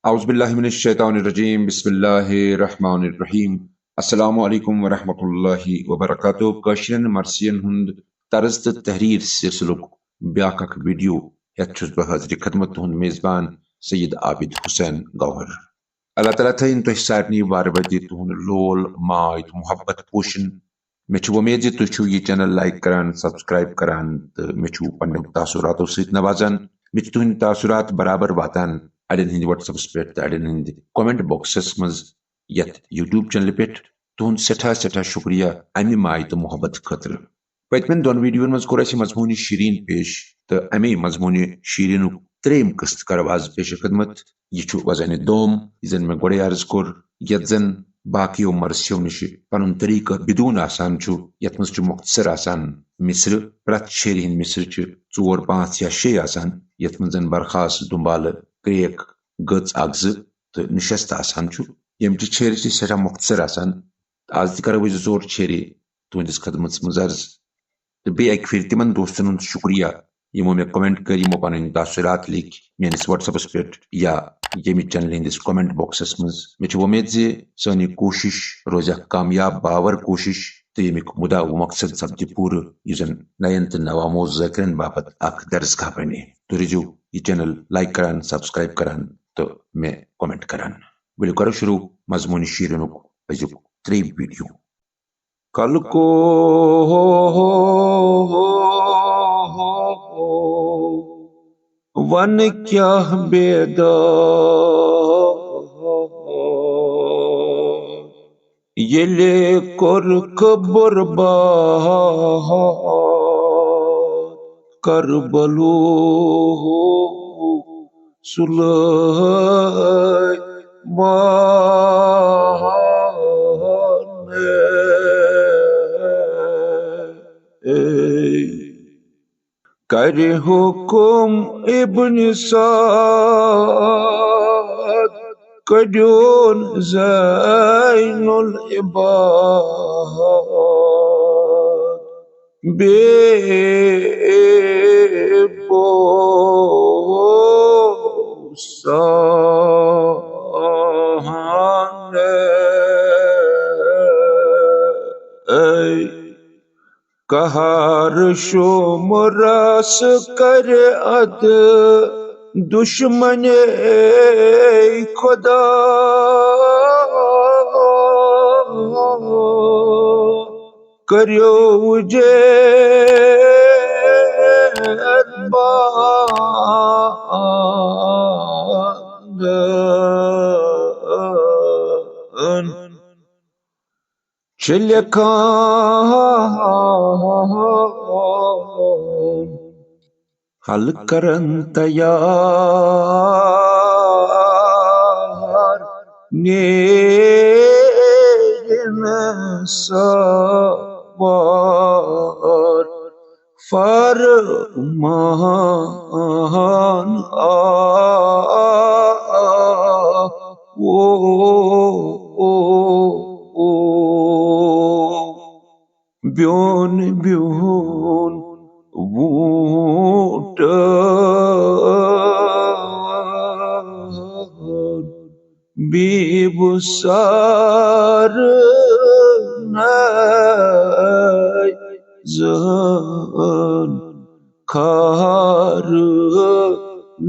औज़ुबिल्लाहिमिनश्शैतानिर्रजीम बिस्मिल्लाहिर्रहमानिर्रहीम अस्सलामु अलैकुम वरहमतुल्लाहि वबरकातुहू कशिरन मर्सियन हुंद तर्ज तो तहरीर सिलसिलुक ब्याक अक वीडियो हेत छुस बह हाज़िर खदमत हुंद मेज़बान सैयद आबिद हुसैन गौहर। अल्लाह ताला थैन तुह सारनी वार वति तुहन लोल माय तो मोहब्बत पोशन मे छु उम्मीद तुह छु ये चैनल लाइक करान सब्सक्राइब करान तो मे छु पन्ने तासुरातो सहित नवाजान मे छु तुहन तासुरात बराबर वातान अड़न हिंद व्हाट्सएप्स पे अड़न हिंद कमेंट बॉक्सेस मज यथ यूट्यूब चैनल पे तुहन सठा सठा शुक्रिया अमि माय तो मोहब्बत खतर। पतमन दोन वीडियो मज कोर मजमूनी शीरीन पेश तो अमे मजमूनी शीरीन त्रेम किस्त कर आज पेश खदमत यह वजन दोम जन मे गोड़े अर्ज कोर यथ जन बाकियों मरसियों निश पन तरीका बिदून आसान यथ मज मुख्तसर आसान मिस्र प्रत शेर हिंद मिस्र चोर पांच या शे आसान यथ मज बरखास दुम्बाल क्रेक गच अग तो निशस्त आसान यम शेर सठा मुख्तसर आसान। आज तरो जोर शेर तुंदिस खदमत मज अर्ज तो बे अक फिर तिमन दोस्तन हुंद शुक्रिया यमो मे कमेंट कर यमो पन तासुरात लिख मेनिस व्हाट्सएप्स पे या ये चैनल हिंदिस कमेंट बॉक्सेस मज मे उम्मीद जे सानी कोशिश रोज कामयाब बावर कोशिश तो यमिक मुदा व मकसद सब्दि पूर युजन नयन तो नवामो जकरन बाबत अख दर्जगाह बने तो रिजु ये चैनल लाइक करान सब्सक्राइब करान तो मैं कमेंट करान बोले करो शुरू मजमूनी शीरनुक अजुक त्रीब वीडियो कल को वन क्या बेदा येले कोर कबरबा करबलो सुलय करे हुकुम इब्न साद कड्योन ज़ैनुल इबाद बेबो कहार शोमरस कर अद दुश्मन खुदा करो जे चल हल करन तैयार नेरन सवार फरमान ओ ब्योन ब्योन वोट बेबुसार जन खार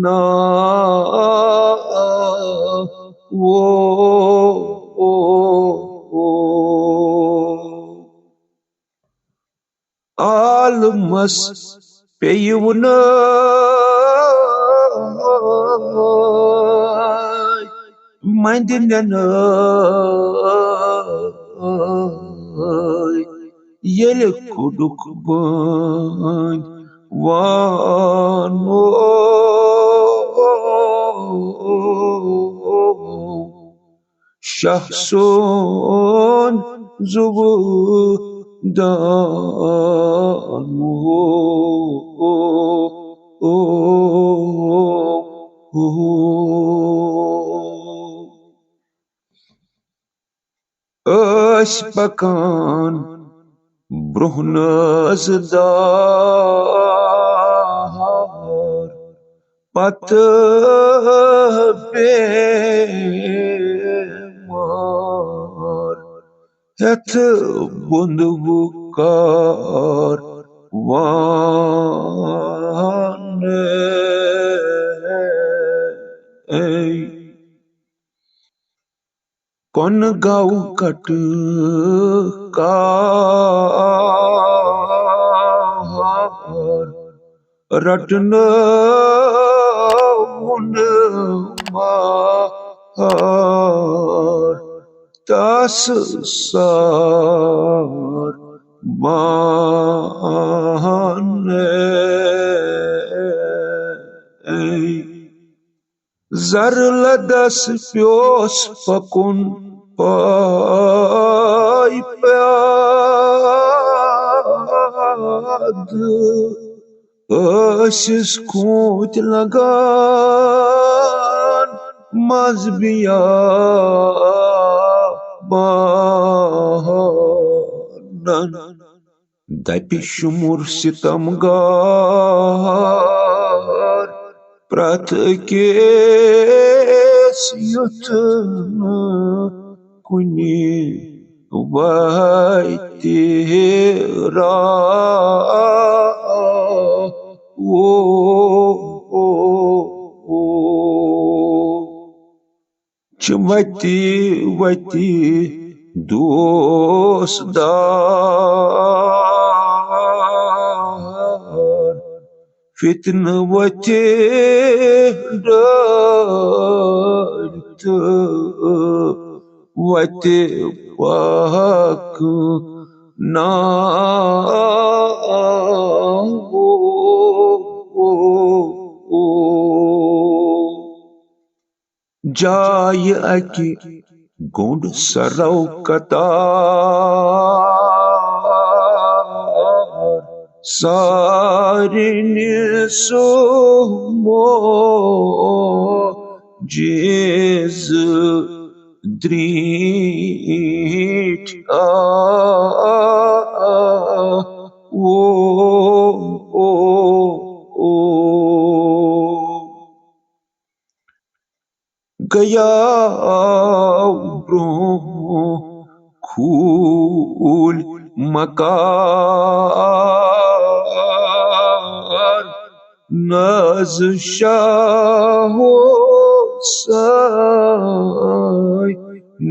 ना वो आलमस पेयुन मंदिन येल कुडुक बन वानो शहसोन जुबु दानु पकान ब्रोहनस दार पत बेमार हेथ बुंदबु कार वाने कौन गाँव कट कार रटन उन मार तास सार माने जर लदस प्योस पकुन पाई प्याद ٲسِس खूंट लगान मजबिया बानन दपि शुमुर सितमगार प्रत केस युथ कुनि वाइते रा वती वती दोस्तदार फितन वते डर वते पाक ना जाय अकि गुंड सरौ कतार सारिन सोमो जेज द्रीठ गया ब्रोह खूल मकार नज शाहो साय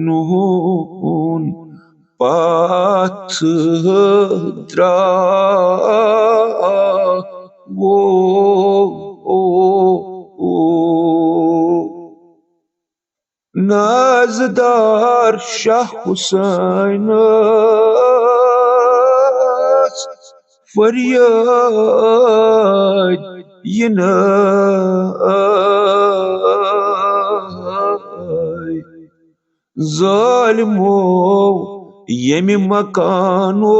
नून पाथ द्रा वो नाजदार शाह हुसैन फरियाद यनाय जालिमो यमि मकानो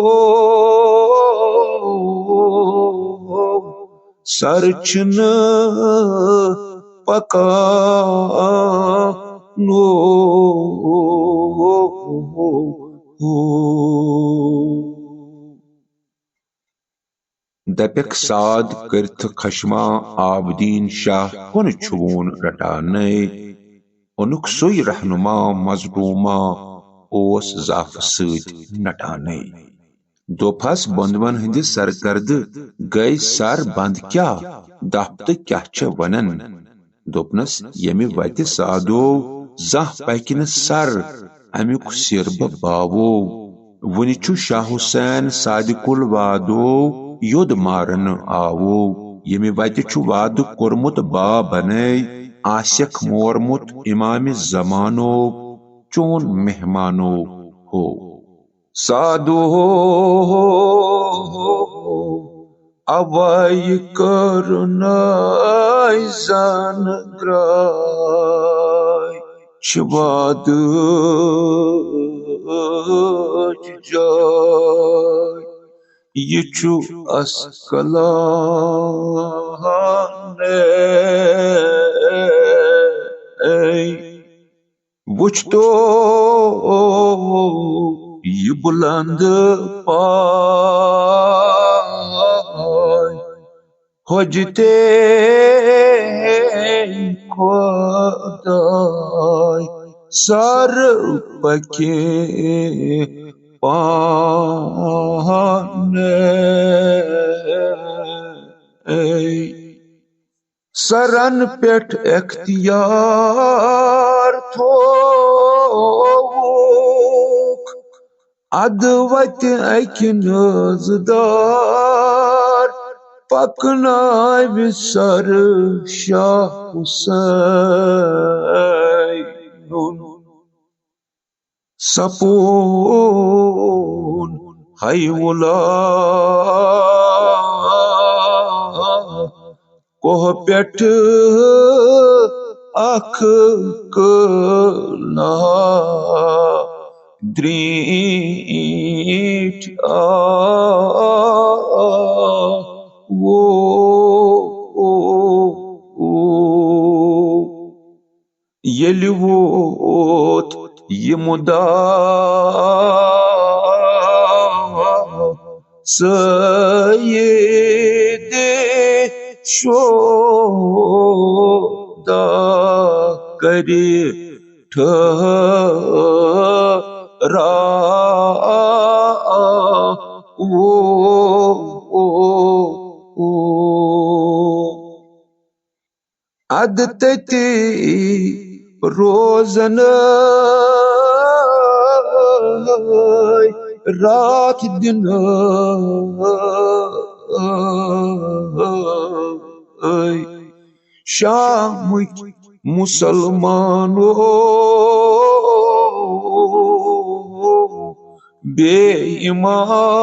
सरचन पका नो दपक साद करथ खशमा आबदीन शाह कुन छुवन रटाने उनुक सोई रहनुमा मजलूमा ओस जाफ सत नटाने दोफस बंदवन हंद सरकर्द गई सर बंद क्या दफ्त क्या वनन दोपनस यमि वत सादो जह पकन सर अमुक सिरब बावो वनि छु शाह हुसैन सादिकुल वादो योद मारन आवो यमि वत छु वाद कोरमुत बा बने आशक मोरमुत इमाम जमानो चोन मेहमानो हो सादो अवय करनाय जान ग्राय छवाद जाय ये छु अस्कलाने वुच तो ये बुलंद पाय Hojte Khodai sar pake paane saran pet ikhtiyar thok advat akin zdar paknay sar Shah Husainun sapun hayvula koh pet akh kala drit wo yeli vot yemuda Sayyid shoda kari thara wo adtati rozan raat din Şam'ık Musalmano beimano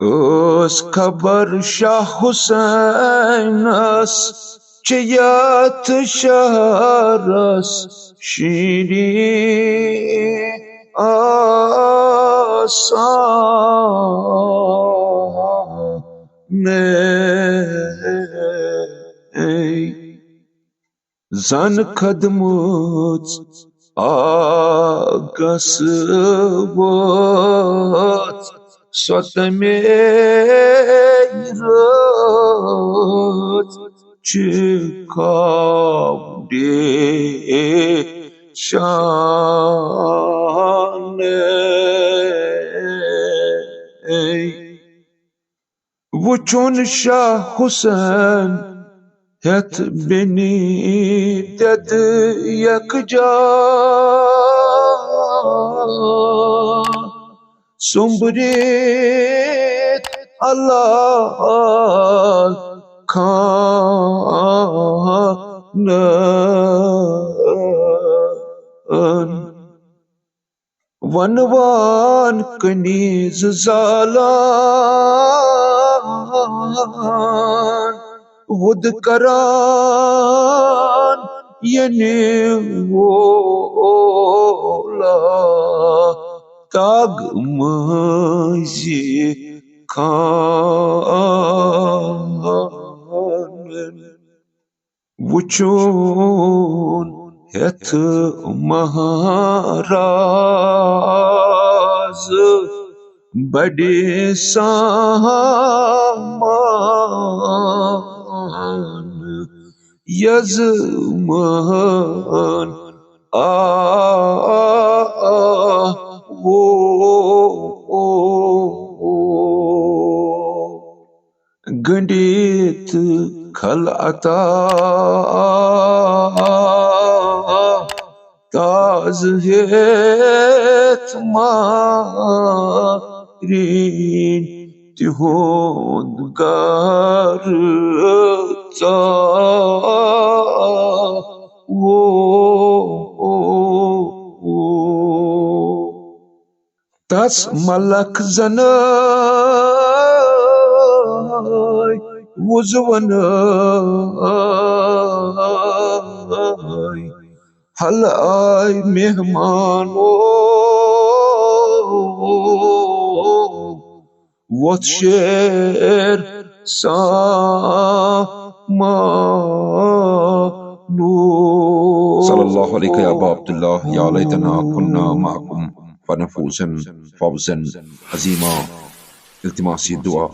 Öz kabar Şah Hüseyin'as Çeyat şaras şirin asane zan kadmut agasvot Sotameyrot çıkavde şane Vuçun Şah Hüseyin het beni dedi yakacak Sumbrit Allah kanın Vanvan kaniz zalan Vud karan yeni vola Tag mazi kanın Vuçun het maharaz bade saman yazman wo gandit khal ata taz het marin tihond gar ta wo tas malak zanay wuzwanay hal ay mehmano what sher sama सल्लल्लाहु अलैहि या अबा अब्दुल्लाह या लैतना कुन्ना मअकुम फनफूसन फौजन अजीमा। इल्तिमासी दुआ।